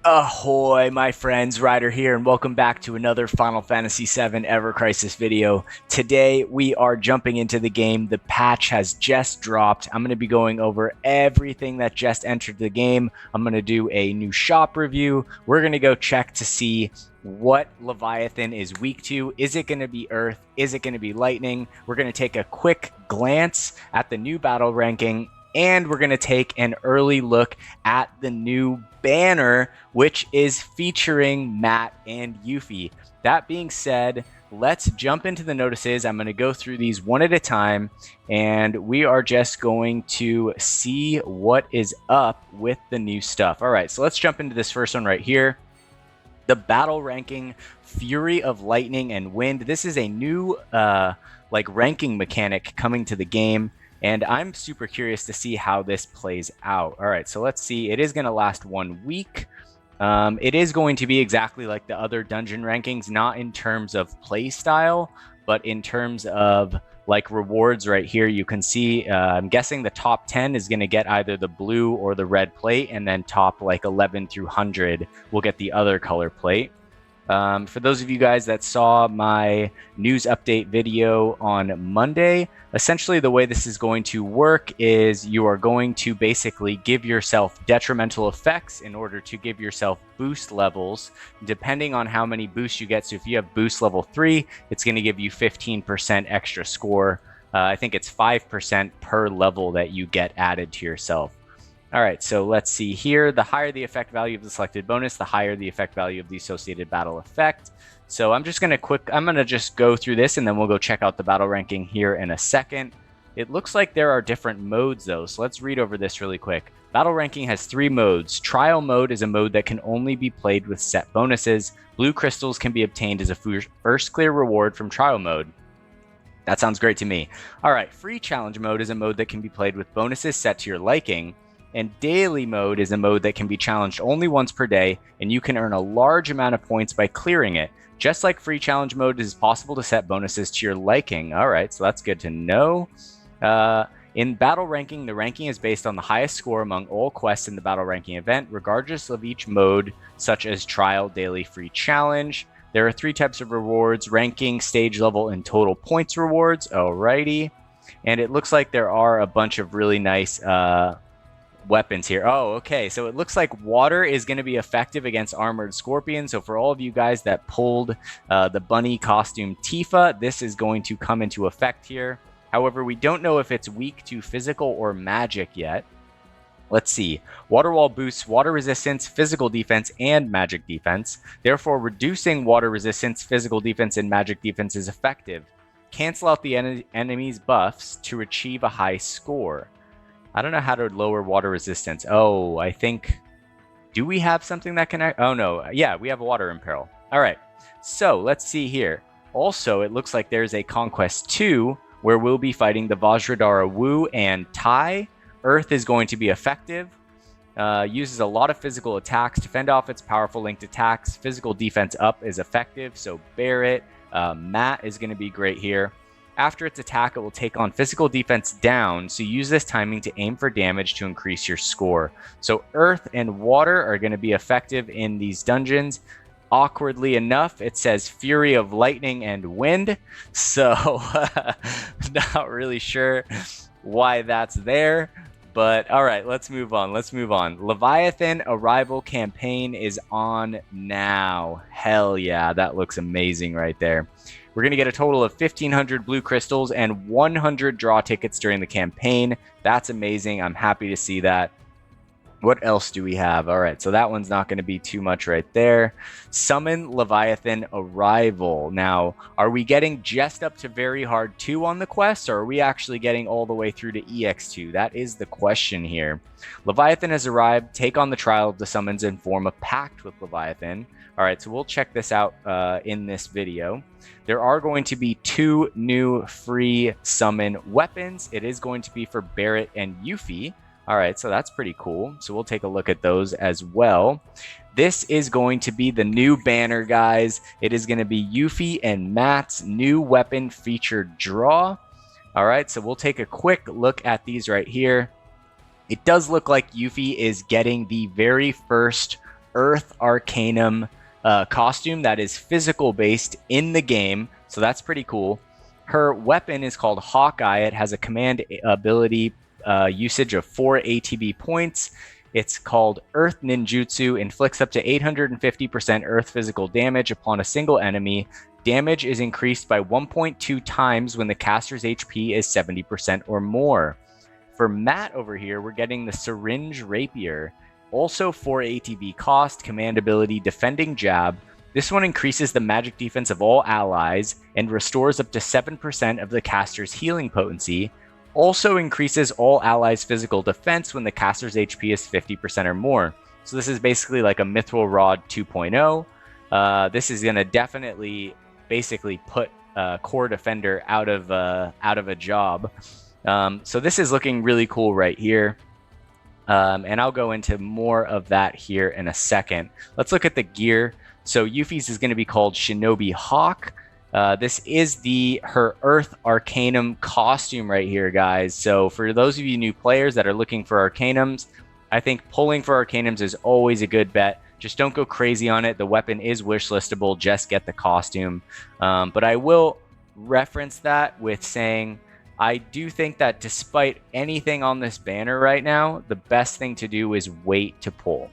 Ahoy, my friends, Ryder here, and welcome back to another Final Fantasy VII Ever Crisis video. Today, we are jumping into the game. The patch has just dropped. I'm going to be going over everything that just entered the game. I'm going to do a new shop review. We're going to go check to see what Leviathan is weak to. Is it going to be Earth? Is it going to be Lightning? We're going to take a quick glance at the new battle ranking, and we're going to take an early look at the new banner, which is featuring Matt and Yuffie. That being said, let's jump into the notices. I'm going to go through these one at a time, and we are just going to see what is up with the new stuff. All right, so let's jump into this first one right here. The battle ranking, Fury of Lightning and Wind. This is a new ranking mechanic coming to the game, and I'm super curious to see how this plays out. All right, so let's see. It is going to last 1 week. It is going to be exactly like the other dungeon rankings, not in terms of play style, but in terms of like rewards right here. You can see, I'm guessing the top 10 is going to get either the blue or the red plate, and then top like 11 through 100 will get the other color plate. For those of you guys that saw my news update video on Monday, essentially the way this is going to work is you are going to basically give yourself detrimental effects in order to give yourself boost levels, depending on how many boosts you get. So if you have boost level 3, it's going to give you 15% extra score. I think it's 5% per level that you get added to yourself. All right, so let's see here. The higher the effect value of the selected bonus, the higher the effect value of the associated battle effect. So I'm just going to just go through this, and then we'll go check out the battle ranking here in a second. It looks like there are different modes though, so let's read over this really quick. Battle ranking has 3 modes. Trial mode is a mode that can only be played with set bonuses. Blue crystals can be obtained as a first clear reward from trial mode. That sounds great to me. All right, free challenge mode is a mode that can be played with bonuses set to your liking. And daily mode is a mode that can be challenged only once per day, and you can earn a large amount of points by clearing it. Just like free challenge mode, it is possible to set bonuses to your liking. All right, so that's good to know. In battle ranking, the ranking is based on the highest score among all quests in the battle ranking event, regardless of each mode, such as trial, daily, free challenge. There are 3 types of rewards: ranking, stage level, and total points rewards. Alrighty. And it looks like there are a bunch of really nice weapons here. Oh, okay. So it looks like water is going to be effective against armored scorpions. So for all of you guys that pulled the bunny costume Tifa, this is going to come into effect here. However, we don't know if it's weak to physical or magic yet. Let's see. Water wall boosts water resistance, physical defense, and magic defense. Therefore, reducing water resistance, physical defense, and magic defense is effective. Cancel out the enemy's buffs to achieve a high score. I don't know how to lower water resistance. Oh, I think... Do we have something that can... Oh, no. Yeah, we have water imperil. All right. So, let's see here. Also, it looks like there's a Conquest 2 where we'll be fighting the Vajradhara Wu and Tai. Earth is going to be effective. Uses a lot of physical attacks to fend off its powerful linked attacks. Physical defense up is effective, so bear it. Matt is going to be great here. After its attack, it will take on physical defense down, so use this timing to aim for damage to increase your score. So Earth and Water are going to be effective in these dungeons. Awkwardly enough, it says Fury of Lightning and Wind, so not really sure why that's there. But all right, let's move on. Leviathan Arrival Campaign is on now. Hell yeah, that looks amazing right there. We're going to get a total of 1,500 blue crystals and 100 draw tickets during the campaign. That's amazing. I'm happy to see that. What else do we have? All right, so that one's not going to be too much right there. Summon Leviathan Arrival. Now, are we getting just up to Very Hard 2 on the quest, or are we actually getting all the way through to EX2? That is the question here. Leviathan has arrived. Take on the trial of the summons and form a pact with Leviathan. All right, so we'll check this out in this video. There are going to be 2 new free summon weapons. It is going to be for Barret and Yuffie. All right, so that's pretty cool. So we'll take a look at those as well. this is going to be the new banner, guys. It is going to be Yuffie and Matt's new weapon featured draw. All right, so we'll take a quick look at these right here. It does look like Yuffie is getting the very first Earth Arcanum costume that is physical based in the game, so that's pretty cool. Her weapon is called Hawkeye. It has a command ability usage of 4 ATB points. It's called Earth Ninjutsu, inflicts up to 850% Earth physical damage upon a single enemy. Damage is increased by 1.2 times when the caster's HP is 70% or more. For Matt over here, we're getting the Syringe Rapier. Also 4 ATB cost, command ability Defending Jab. This one increases the magic defense of all allies and restores up to 7% of the caster's healing potency. Also increases all allies' physical defense when the caster's HP is 50% or more. So this is basically like a Mithril Rod 2.0. This is going to definitely basically put Core Defender out of a job. So this is looking really cool right here. And I'll go into more of that here in a second. Let's look at the gear. So Yuffie's is going to be called Shinobi Hawk. This is her Earth Arcanum costume right here, guys. So for those of you new players that are looking for Arcanums, I think pulling for Arcanums is always a good bet. Just don't go crazy on it. The weapon is wish listable. Just get the costume. But I will reference that with saying I do think that despite anything on this banner right now, the best thing to do is wait to pull.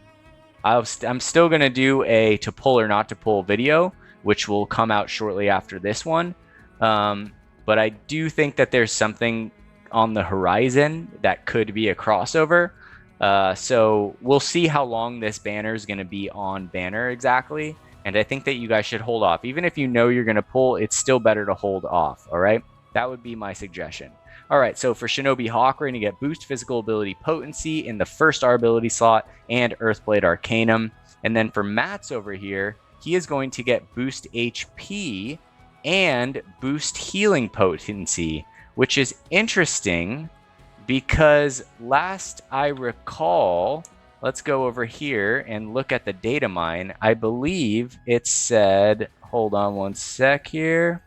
I'm still going to do a to pull or not to pull video, which will come out shortly after this one. But I do think that there's something on the horizon that could be a crossover. So we'll see how long this banner is going to be on banner exactly. And I think that you guys should hold off. Even if you know you're going to pull, it's still better to hold off. All right. That would be my suggestion. All right, so for Shinobi Hawk, we're going to get Boost Physical Ability Potency in the first R ability slot and Earthblade Arcanum. And then for Matt's over here, he is going to get Boost HP and Boost Healing Potency, which is interesting because last I recall, let's go over here and look at the data mine. I believe it said, hold on one sec here.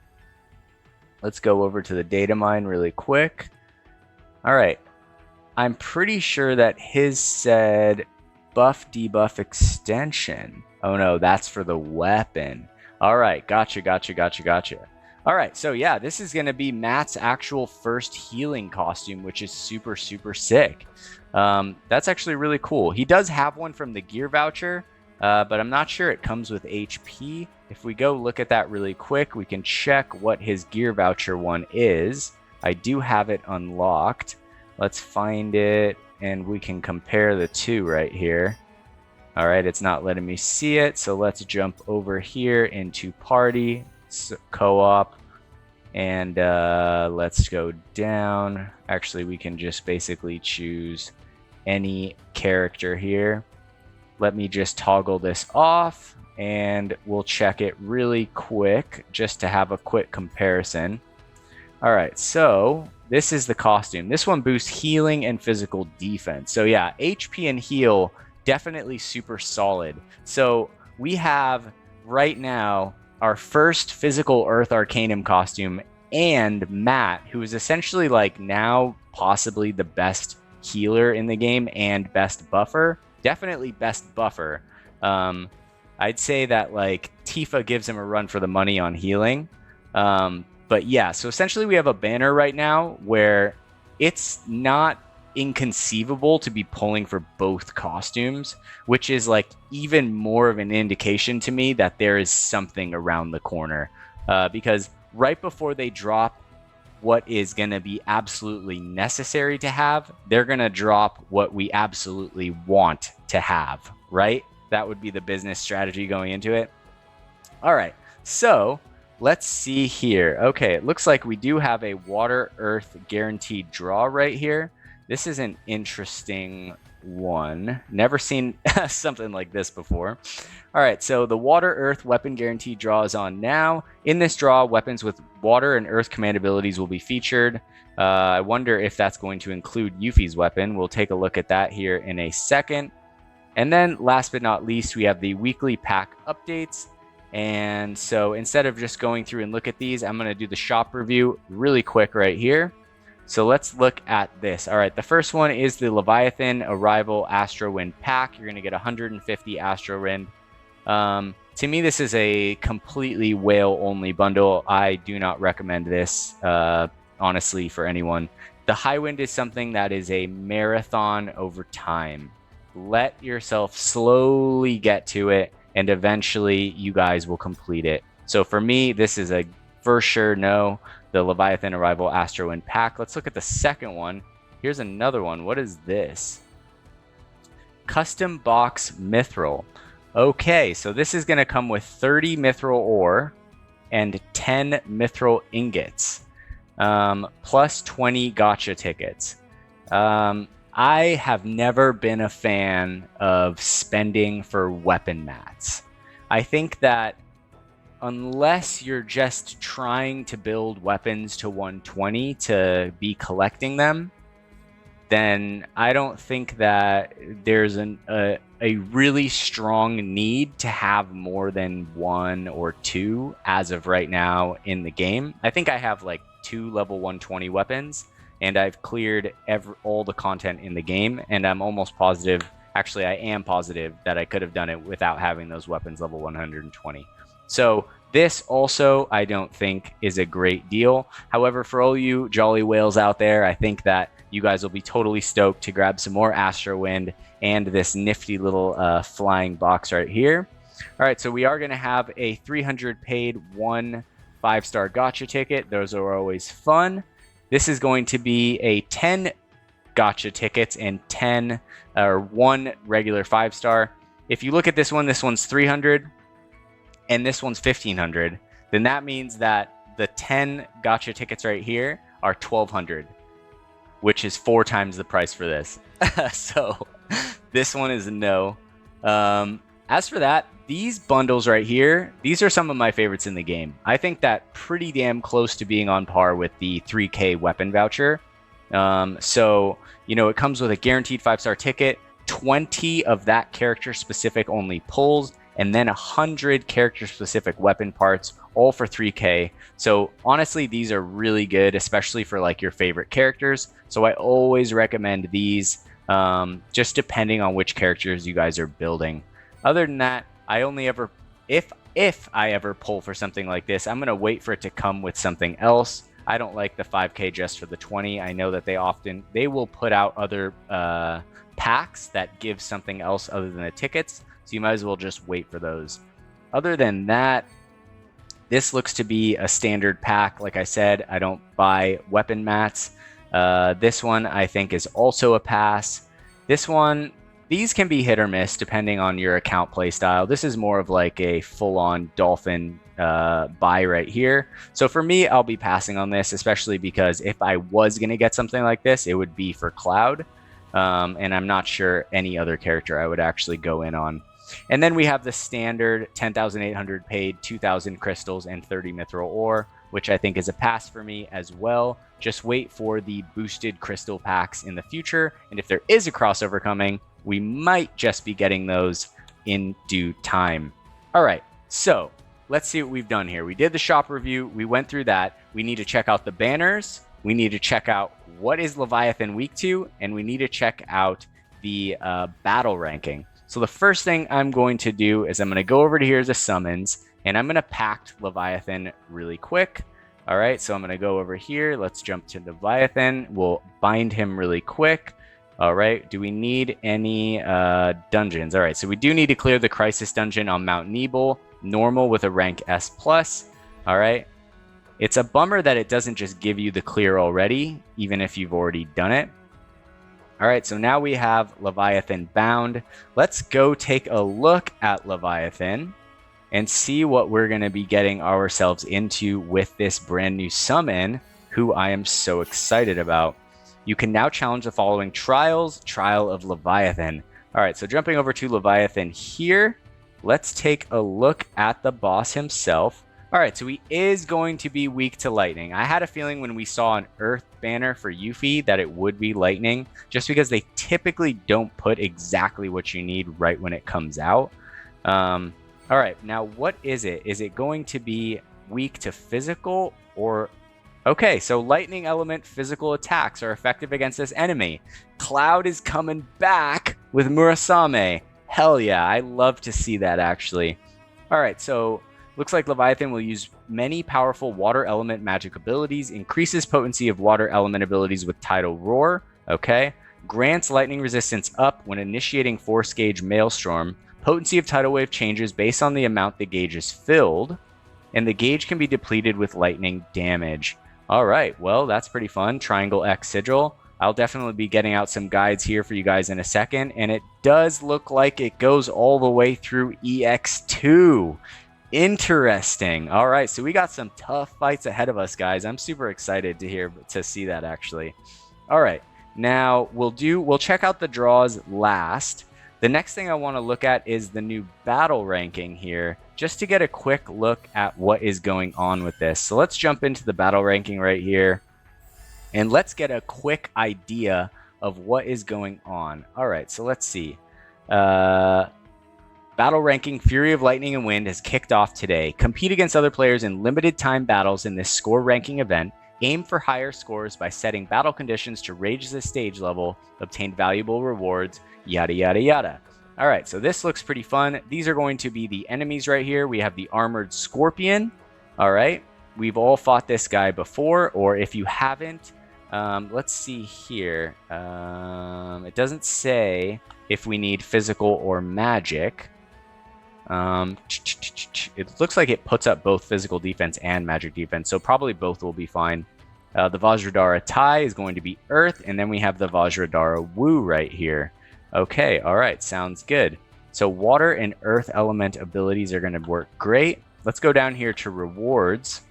Let's go over to the data mine really quick. All right. I'm pretty sure that his said buff debuff extension. Oh no, that's for the weapon. All right. Gotcha. All right. So yeah, this is going to be Matt's actual first healing costume, which is super, super sick. That's actually really cool. He does have one from the gear voucher, but I'm not sure it comes with HP. If we go look at that really quick, we can check what his gear voucher one is. I do have it unlocked. Let's find it, and we can compare the two right here. All right, it's not letting me see it, so let's jump over here into Party, Co-op, and let's go down. Actually, we can just basically choose any character here. Let me just toggle this off. And we'll check it really quick just to have a quick comparison. All right, so this is the costume. This one boosts healing and physical defense. So yeah, HP and heal, definitely super solid. So we have right now our first physical Earth Arcanum costume and Matt, who is essentially like now possibly the best healer in the game and best buffer. Definitely best buffer. I'd say that like Tifa gives him a run for the money on healing. But yeah, so essentially we have a banner right now where it's not inconceivable to be pulling for both costumes, which is like even more of an indication to me that there is something around the corner. Because right before they drop what is going to be absolutely necessary to have, they're going to drop what we absolutely want to have, right? That would be the business strategy going into it. All right, so let's see here. Okay, it looks like we do have a Water Earth guaranteed draw right here. This is an interesting one. Never seen something like this before. All right, so the Water Earth weapon guaranteed draw is on now. In this draw, weapons with water and earth command abilities will be featured. I wonder if that's going to include Yuffie's weapon. We'll take a look at that here in a second. And then last but not least, we have the weekly pack updates. And so instead of just going through and look at these, I'm going to do the shop review really quick right here. So let's look at this. All right, the first one is the Leviathan Arrival Astro Wind pack. You're going to get 150 Astro Wind. To me, this is a completely whale-only bundle. I do not recommend this, honestly, for anyone. The High Wind is something that is a marathon over time. Let yourself slowly get to it, and eventually you guys will complete it. So for me, this is a for sure no. The Leviathan Arrival Astro Wind pack. Let's look at the second one. Here's another one. What is this? Custom Box Mithril. Okay, so this is going to come with 30 Mithril ore and 10 Mithril ingots, plus 20 gacha tickets. I have never been a fan of spending for weapon mats. I think that unless you're just trying to build weapons to 120 to be collecting them, then I don't think that there's a really strong need to have more than 1 or 2 as of right now in the game. I think I have like 2 level 120 weapons, and I've cleared all the content in the game, and I'm almost positive, actually I am positive, that I could have done it without having those weapons level 120. So this also I don't think is a great deal. However, for all you jolly whales out there, I think that you guys will be totally stoked to grab some more Astro Wind and this nifty little flying box right here. All right, so we are going to have a 300 paid, 1 5-star gacha ticket. Those are always fun. This is going to be a 10 gacha tickets and 10 or 1 regular 5-star. If you look at this one's 300 and this one's 1500. Then that means that the 10 gacha tickets right here are 1200, which is 4 times the price for this. So this one is a no. As for that, these bundles right here, these are some of my favorites in the game. I think that pretty damn close to being on par with the 3K weapon voucher. So, you know, it comes with a guaranteed 5-star ticket, 20 of that character specific only pulls, and then 100 character specific weapon parts, all for 3K. So honestly, these are really good, especially for like your favorite characters. So I always recommend these, just depending on which characters you guys are building. Other than that, I only ever, if I ever pull for something like this, I'm gonna wait for it to come with something else. I don't like the 5K just for the 20. I know that they will put out other packs that give something else other than the tickets. So you might as well just wait for those. Other than that, this looks to be a standard pack. Like I said, I don't buy weapon mats. This one I think is also a pass. This one, these can be hit or miss depending on your account playstyle. This is more of like a full-on dolphin buy right here. So for me, I'll be passing on this, especially because if I was going to get something like this, it would be for Cloud. And I'm not sure any other character I would actually go in on. And then we have the standard 10,800 paid, 2,000 crystals, and 30 mithril ore, which I think is a pass for me as well. Just wait for the boosted crystal packs in the future. And if there is a crossover coming, we might just be getting those in due time. All right, so let's see what we've done here. We did the shop review. We went through that. We need to check out the banners. We need to check out what is Leviathan Week 2, and we need to check out the battle ranking. So the first thing I'm going to do is I'm going to go over to here's the summons, and I'm going to pact Leviathan really quick. All right, so I'm going to go over here. Let's jump to Leviathan. We'll bind him really quick. All right, do we need any dungeons? All right, so we do need to clear the Crisis Dungeon on Mount Nebel, normal with a rank S+. All right, it's a bummer that it doesn't just give you the clear already, even if you've already done it. All right, so now we have Leviathan bound. Let's go take a look at Leviathan and see what we're going to be getting ourselves into with this brand new summon, who I am so excited about. You can now challenge the following trials. Trial of Leviathan. All right, so jumping over to Leviathan here, let's take a look at the boss himself. All right, so he is going to be weak to lightning. I had a feeling when we saw an earth banner for Yuffie that it would be lightning, just because they typically don't put exactly what you need right when it comes out. All right, now what is it? Is it going to be weak to physical or... Okay, so lightning element physical attacks are effective against this enemy. Cloud is coming back with Murasame. Hell yeah, I love to see that actually. All right, so looks like Leviathan will use many powerful water element magic abilities, increases potency of water element abilities with Tidal Roar, okay? Grants lightning resistance up when initiating force gauge Maelstrom. Potency of Tidal Wave changes based on the amount the gauge is filled, and the gauge can be depleted with lightning damage. All right, well, that's pretty fun. Triangle X Sigil. I'll definitely be getting out some guides here for you guys in a second, and it does look like it goes all the way through EX2. Interesting. All right, so we got some tough fights ahead of us, guys. I'm super excited to see that actually. All right, now we'll check out the draws last. The next thing I want to look at is the new battle ranking here, just to get a quick look at what is going on with this. So let's jump into the battle ranking right here, and let's get a quick idea of what is going on. All right, so let's see. Battle ranking Fury of Lightning and Wind has kicked off today. Compete against other players in limited time battles in this score ranking event. Aim for higher scores by setting battle conditions to raise the stage level, obtain valuable rewards, yada yada yada. All right, so this looks pretty fun. These are going to be the enemies right here. We have the Armored Scorpion. All right, we've all fought this guy before, or if you haven't, let's see here. It doesn't say if we need physical or magic. It looks like it puts up both physical defense and magic defense, so probably both will be fine. The Vajradhara Tai is going to be Earth, and then we have the Vajradhara Wu right here. Okay, all right, sounds good. So water and earth element abilities are going to work great. Let's go down here to rewards.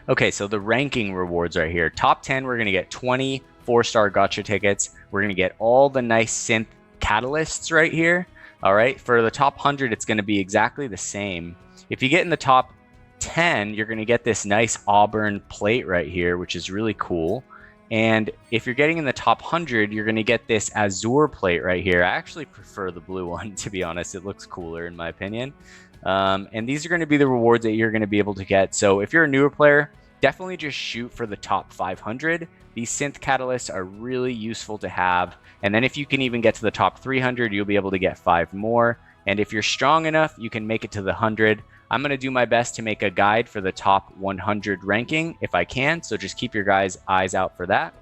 Okay, so the ranking rewards right here. Top 10, we're going to get 20 4-star gacha tickets. We're going to get all the nice synth catalysts right here. All right, for the top 100, it's going to be exactly the same. If you get in the top 10, you're going to get this nice auburn plate right here, which is really cool. And if you're getting in the top 100, you're going to get this azure plate right here. I actually prefer the blue one, to be honest. It looks cooler in my opinion. And these are going to be the rewards that you're going to be able to get. So if you're a newer player, definitely just shoot for the top 500. These synth catalysts are really useful to have. And then if you can even get to the top 300, you'll be able to get 5 more. And if you're strong enough, you can make it to the 100. I'm going to do my best to make a guide for the top 100 ranking if I can. So just keep your guys' eyes out for that.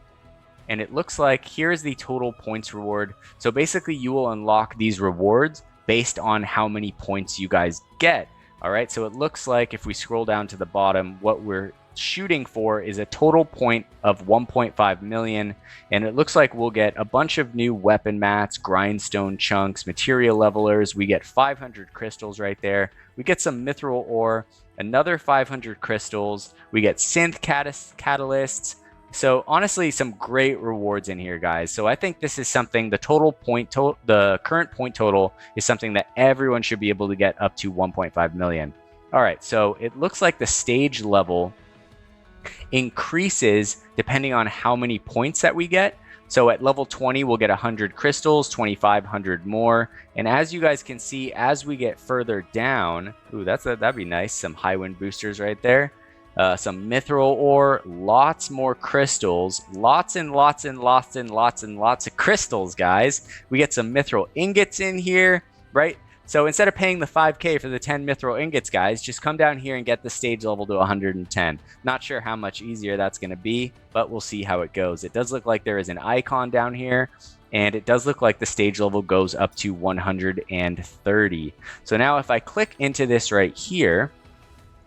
And it looks like here's the total points reward. So basically you will unlock these rewards based on how many points you guys get. All right, so it looks like if we scroll down to the bottom, what we're shooting for is a total point of 1.5 million, and it looks like we'll get a bunch of new weapon mats, grindstone chunks, material levelers. We get 500 crystals right there. We get some mithril ore, another 500 crystals. We get synth catalysts. So honestly, some great rewards in here, guys. So I think this is something, the current point total is something that everyone should be able to get up to 1.5 million. All right, so it looks like the stage level increases depending on how many points that we get. So at level 20, we'll get 100 crystals, 2,500 more. And as you guys can see, as we get further down, ooh, that'd be nice. Some high wind boosters right there. Some mithril ore, lots more crystals, lots and lots and lots and lots and lots of crystals, guys. We get some mithril ingots in here, right? So instead of paying the 5K for the 10 mithril ingots, guys, just come down here and get the stage level to 110. Not sure how much easier that's going to be, but we'll see how it goes. It does look like there is an icon down here, and it does look like the stage level goes up to 130. So now if I click into this right here,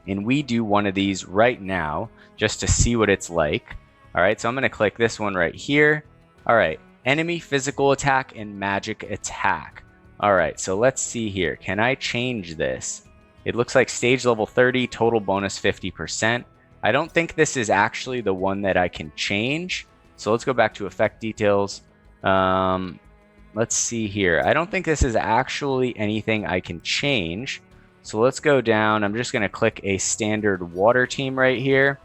and we do one of these right now, just to see what it's like. All right, so I'm going to click this one right here. All right, enemy physical attack and magic attack. All right, so let's see here. Can I change this? It looks like stage level 30, total bonus 50%. I don't think this is actually the one that I can change. So let's go back to effect details. Let's see here. I don't think this is actually anything I can change. So let's go down. I'm just going to click a standard water team right here.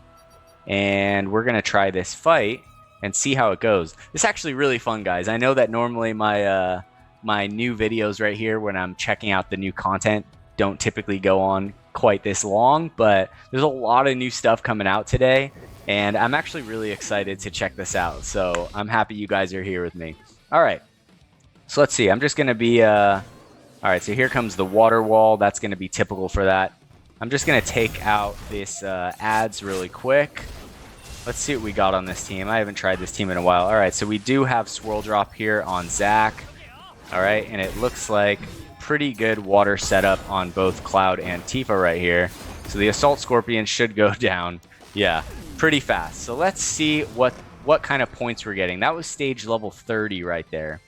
And we're going to try this fight and see how it goes. This is actually really fun, guys. I know that normally my my new videos right here when I'm checking out the new content don't typically go on quite this long, but there's a lot of new stuff coming out today, and I'm actually really excited to check this out. So I'm happy you guys are here with me. All right, so let's see. I'm just going to be... all right, so here comes the water wall. That's going to be typical for that. I'm just going to take out this ads really quick. Let's see what we got on this team. I haven't tried this team in a while. All right, so we do have Swirl Drop here on Zac. All right, and it looks like pretty good water setup on both Cloud and Tifa right here. So the Assault Scorpion should go down. Yeah, pretty fast. So let's see what kind of points we're getting. That was stage level 30 right there.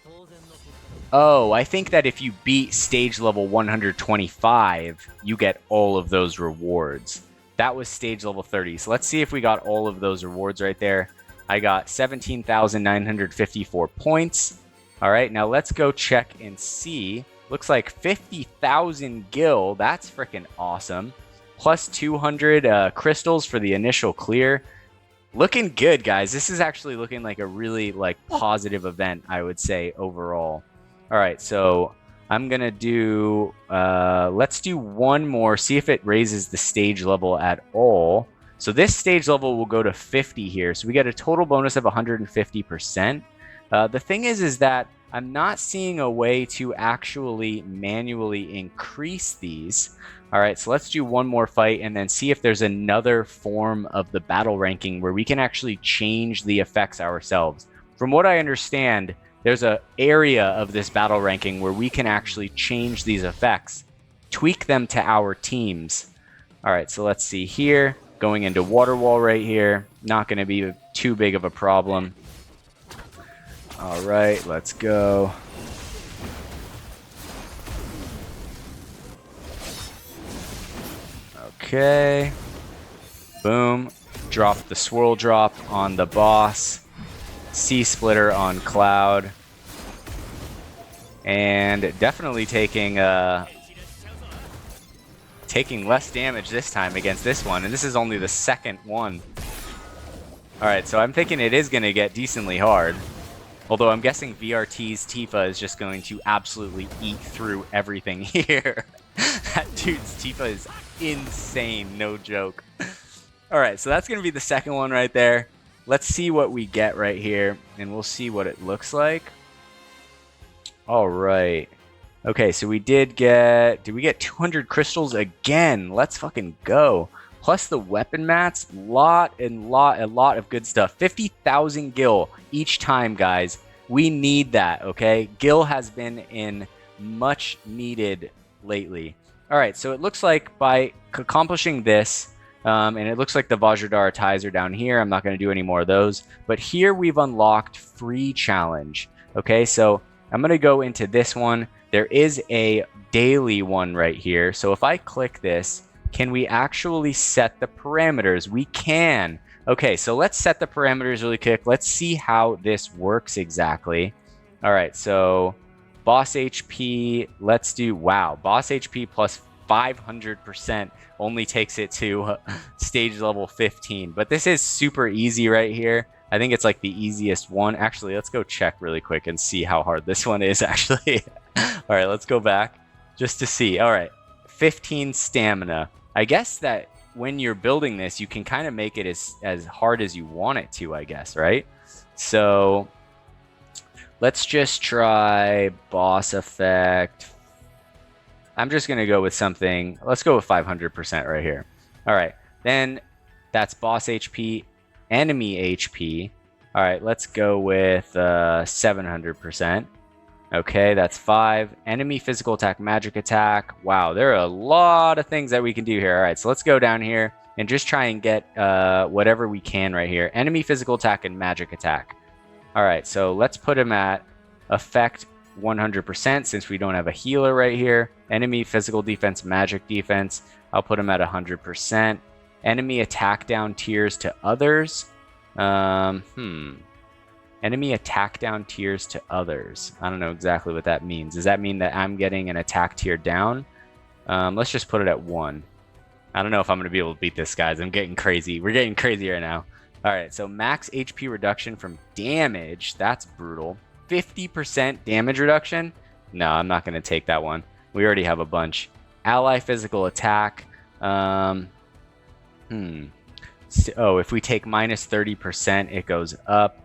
Oh, I think that if you beat stage level 125, you get all of those rewards. That was stage level 30. So let's see if we got all of those rewards right there. I got 17,954 points. All right, now let's go check and see. Looks like 50,000 gil. That's freaking awesome. Plus 200 crystals for the initial clear. Looking good, guys. This is actually looking like a really positive event, I would say, overall. All right, so I'm going to do, let's do one more, see if it raises the stage level at all. So this stage level will go to 50 here. So we get a total bonus of 150%. The thing is that I'm not seeing a way to actually manually increase these. All right, so let's do one more fight and then see if there's another form of the battle ranking where we can actually change the effects ourselves. From what I understand, there's an area of this battle ranking where we can actually change these effects, tweak them to our teams. All right, so let's see here. Going into Water Wall right here. Not going to be too big of a problem. All right, let's go. Okay. Boom. Drop the Swirl Drop on the boss. C-Splitter on Cloud. And definitely taking less damage this time against this one. And this is only the second one. Alright, so I'm thinking it is going to get decently hard. Although I'm guessing VRT's Tifa is just going to absolutely eat through everything here. That dude's Tifa is insane, no joke. Alright, so that's going to be the second one right there. Let's see what we get right here, and we'll see what it looks like. All right. Okay, so we did we get 200 crystals again? Let's fucking go. Plus the weapon mats, a lot of good stuff. 50,000 gil each time, guys. We need that, okay? Gil has been in much needed lately. All right, so it looks like by accomplishing this, and it looks like the Vajradhara ties are down here. I'm not going to do any more of those. But here we've unlocked free challenge. Okay, so I'm going to go into this one. There is a daily one right here. So if I click this, can we actually set the parameters? We can. Okay, so let's set the parameters really quick. Let's see how this works exactly. All right, so boss HP, let's do, wow, boss HP plus 500% only takes it to stage level 15. But this is super easy right here. I think it's like the easiest one. Actually, let's go check really quick and see how hard this one is actually. All right, let's go back just to see. All right, 15 stamina. I guess that when you're building this, you can kind of make it as hard as you want it to, I guess, right? So let's just try boss effect. I'm just going to go with something. Let's go with 500% right here. All right. Then that's boss HP, enemy HP. All right. Let's go with 700%. Okay. That's 5. Enemy physical attack, magic attack. Wow. There are a lot of things that we can do here. All right. So let's go down here and just try and get whatever we can right here. Enemy physical attack and magic attack. All right. So let's put him at effect 100% since we don't have a healer right here. Enemy physical defense, magic defense. I'll put him at 100%. Enemy attack down tiers to others. Enemy attack down tiers to others. I don't know exactly what that means. Does that mean that I'm getting an attack tier down? Let's just put it at 1. I don't know if I'm going to be able to beat this, guys. I'm getting crazy. We're getting crazy right now. All right, so max HP reduction from damage. That's brutal. 50% damage reduction? No, I'm not going to take that one. We already have a bunch. Ally physical attack. Oh, if we take minus 30%, it goes up.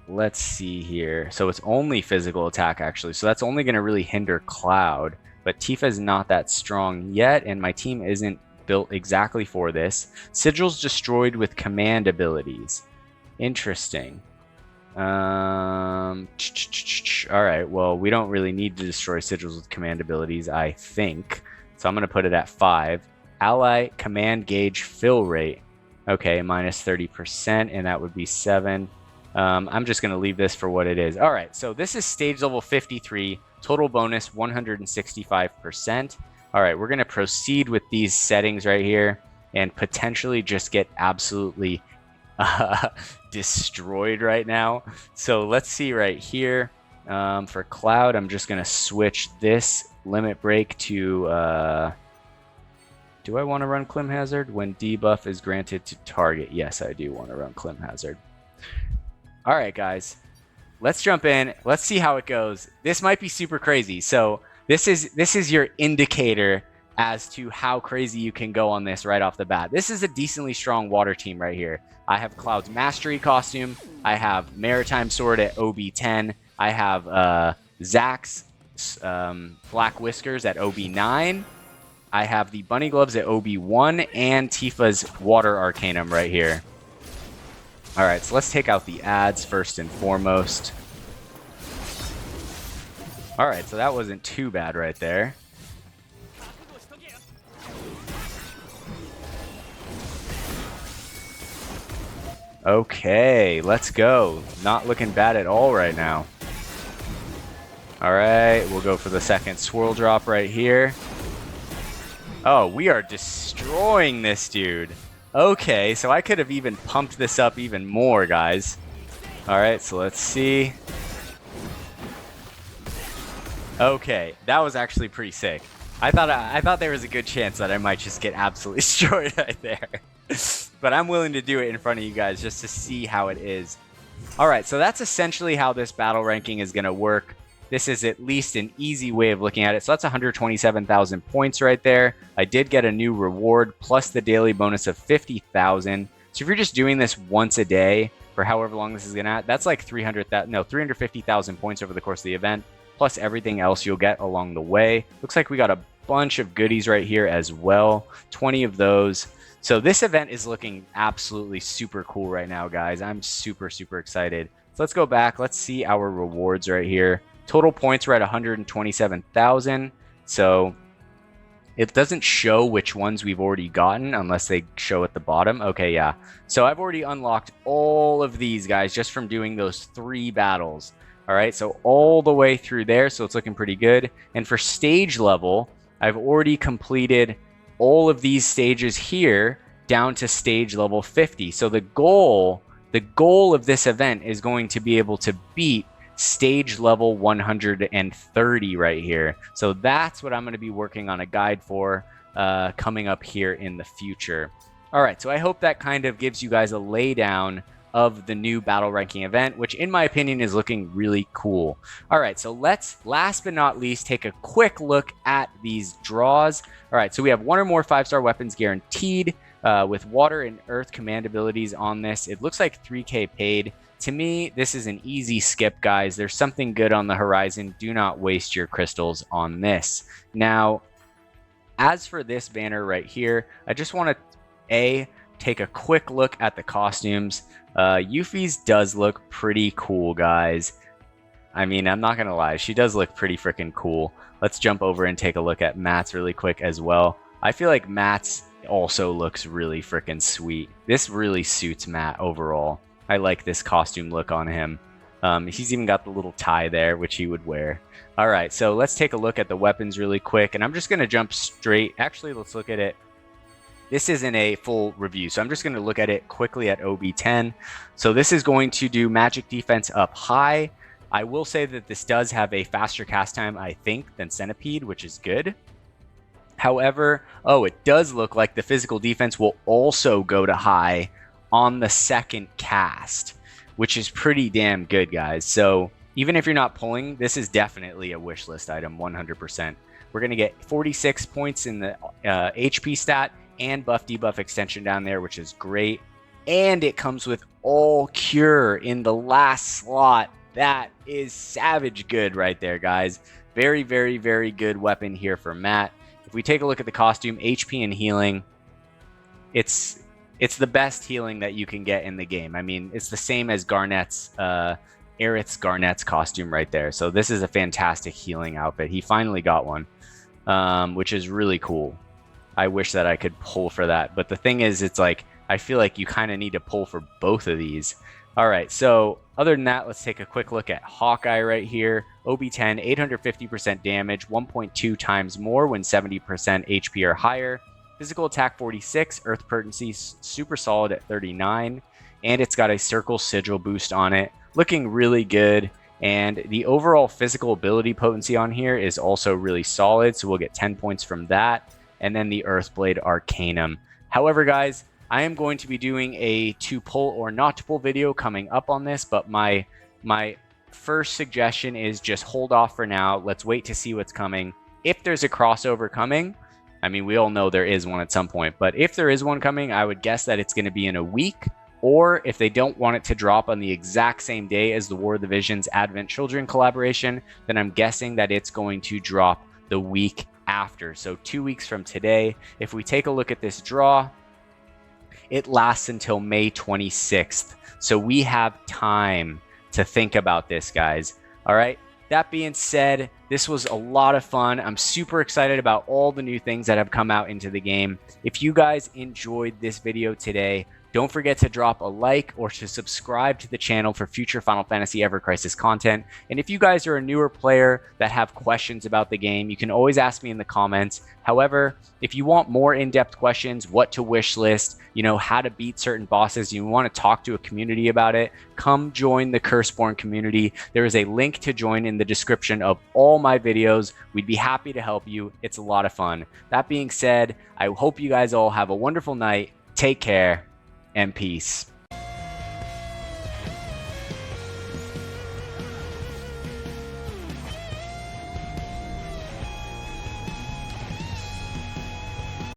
Let's see here. So it's only physical attack, actually. So that's only going to really hinder Cloud. But Tifa's not that strong yet, and my team isn't built exactly for this. Sigil's destroyed with command abilities. Interesting. All right, well, we don't really need to destroy sigils with command abilities, I think. So I'm going to put it at 5. Ally command gauge fill rate. Okay, minus 30%, and that would be 7. I'm just going to leave this for what it is. All right, so this is stage level 53. Total bonus 165%. All right, we're going to proceed with these settings right here and potentially just get absolutely destroyed right now. So let's see right here. For Cloud, I'm just going to switch this limit break to... do I want to run Clim Hazard? When debuff is granted to target. Yes, I do want to run Clim Hazard. All right, guys. Let's jump in. Let's see how it goes. This might be super crazy. So this is your indicator as to how crazy you can go on this right off the bat. This is a decently strong water team right here. I have Cloud's Mastery costume. I have Maritime Sword at OB10. I have Zack's Black Whiskers at OB9. I have the Bunny Gloves at OB1 and Tifa's Water Arcanum right here. All right, so let's take out the ads first and foremost. All right, so that wasn't too bad right there. Okay, let's go. Not looking bad at all right now. All right, we'll go for the second swirl drop right here. Oh, we are destroying this dude. Okay, so I could have even pumped this up even more, guys. All right, so let's see. Okay, that was actually pretty sick. I thought there was a good chance that I might just get absolutely destroyed right there. But I'm willing to do it in front of you guys just to see how it is. All right, so that's essentially how this battle ranking is going to work. This is at least an easy way of looking at it. So that's 127,000 points right there. I did get a new reward plus the daily bonus of 50,000. So if you're just doing this once a day for however long this is going to, that's like 350,000 points over the course of the event, plus everything else you'll get along the way. Looks like we got a bunch of goodies right here as well. 20 of those. So this event is looking absolutely super cool right now, guys. I'm super, super excited. So let's go back. Let's see our rewards right here. Total points were at 127,000. So it doesn't show which ones we've already gotten unless they show at the bottom. Okay, yeah. So I've already unlocked all of these guys just from doing those 3 battles. All right, so all the way through there. So it's looking pretty good. And for stage level, I've already completed all of these stages here down to stage level 50. So the goal of this event is going to be able to beat stage level 130 right here. So that's what I'm going to be working on a guide for coming up here in the future. All right, so I hope that kind of gives you guys a laydown of the new battle ranking event, which in my opinion is looking really cool. All right, so let's last but not least take a quick look at these draws. All right, so we have 1 or more 5-star weapons guaranteed with water and earth command abilities on this. It looks like 3K paid. To me, this is an easy skip, guys. There's something good on the horizon. Do not waste your crystals on this. Now, as for this banner right here, I just want to, take a quick look at the costumes. Yuffie's does look pretty cool, guys. I mean, I'm not going to lie. She does look pretty freaking cool. Let's jump over and take a look at Matt's really quick as well. I feel like Matt's also looks really freaking sweet. This really suits Matt overall. I like this costume look on him. He's even got the little tie there, which he would wear. All right, so let's take a look at the weapons really quick. And I'm just going to jump straight. Actually, let's look at it. This isn't a full review, so I'm just going to look at it quickly at OB10. So this is going to do magic defense up high, I will say that this does have a faster cast time, I think, than Centipede, which is good. However, it does look like the physical defense will also go to high on the second cast, which is pretty damn good, guys. So even if you're not pulling, this is definitely a wish list item, 100%. We're going to get 46 points in the HP stat and buff debuff extension down there, which is great. And it comes with all cure in the last slot. That is savage good right there, guys. Very, very, very good weapon here for Matt. If we take a look at the costume, HP and healing, it's the best healing that you can get in the game. I mean, it's the same as Garnett's, Aerith's Garnett's costume right there. So this is a fantastic healing outfit. He finally got one, which is really cool. I wish that I could pull for that. But the thing is, it's like, I feel like you kind of need to pull for both of these. All right, so other than that, let's take a quick look at Hawkeye right here. OB10, 850% damage, 1.2 times more when 70% HP or higher. Physical attack 46, earth potency super solid at 39, and it's got a circle sigil boost on it. Looking really good, and the overall physical ability potency on here is also really solid, so we'll get 10 points from that. And then the Earthblade Arcanum. However, guys, I am going to be doing a to pull or not to pull video coming up on this, but my first suggestion is just hold off for now. Let's wait to see what's coming. If there's a crossover coming, I mean, we all know there is one at some point, but if there is one coming, I would guess that it's going to be in a week, or if they don't want it to drop on the exact same day as the War of the Visions Advent Children collaboration, then I'm guessing that it's going to drop the week after. So 2 weeks from today. If we take a look at this draw, it lasts until May 26th. So we have time to think about this, guys. All right. That being said, this was a lot of fun. I'm super excited about all the new things that have come out into the game. If you guys enjoyed this video today, don't forget to drop a like or to subscribe to the channel for future Final Fantasy Ever Crisis content. And if you guys are a newer player that have questions about the game, you can always ask me in the comments. However, if you want more in-depth questions, what to wish list, how to beat certain bosses, you want to talk to a community about it, come join the Curseborn community. There is a link to join in the description of all my videos. We'd be happy to help you. It's a lot of fun. That being said, I hope you guys all have a wonderful night. Take care. And peace.